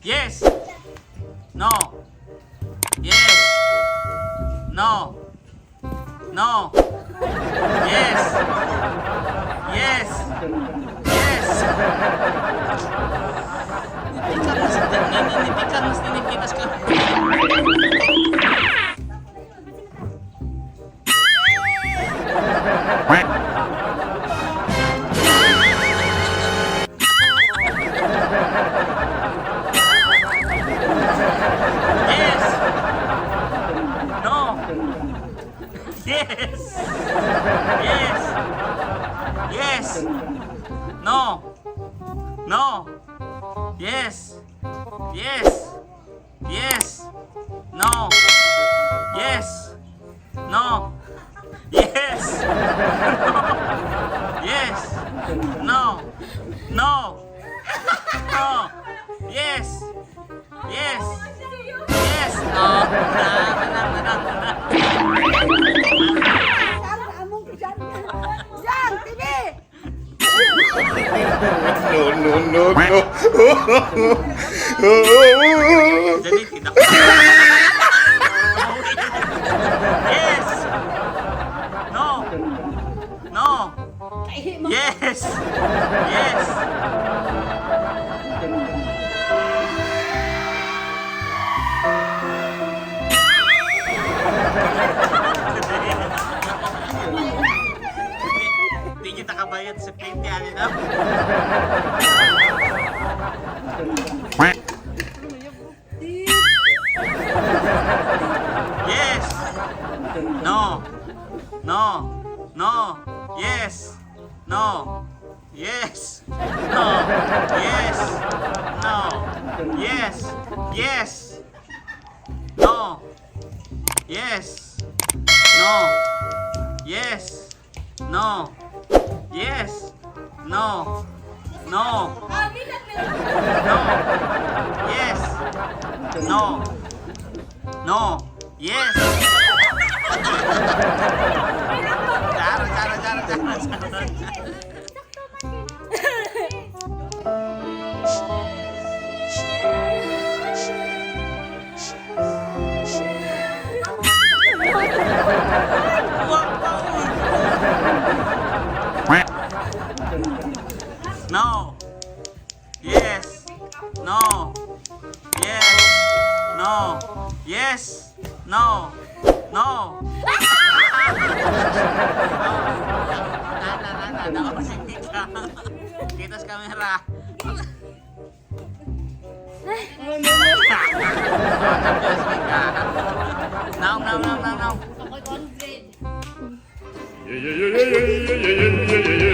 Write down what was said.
Yes. No. Yes. No. No. Yes. Yes. Yes. Ninipikan mas ninipikas ka. Yes. No. Yes. Yes. Yes. No. No. Yes. Yes. Yes. No. Yes. No. Yes. Yes. No. No. No. Yes. Yes. Yes. No. No. Jadi tidak. Yes. No. No. Yes. Yes. Hindi kita kabayad sa plate yan, ito. Yes. No. No. No. Yes. No. Yes. No. Yes. No. Yes. Yes. No. Yes. No. Yes. No. Yes. No. No. No. Yes. No. No. Yes. Cara. No. Yes. No. Yes. No. Yes. No. No. Nana, kita sa kamera. Now. Yeah.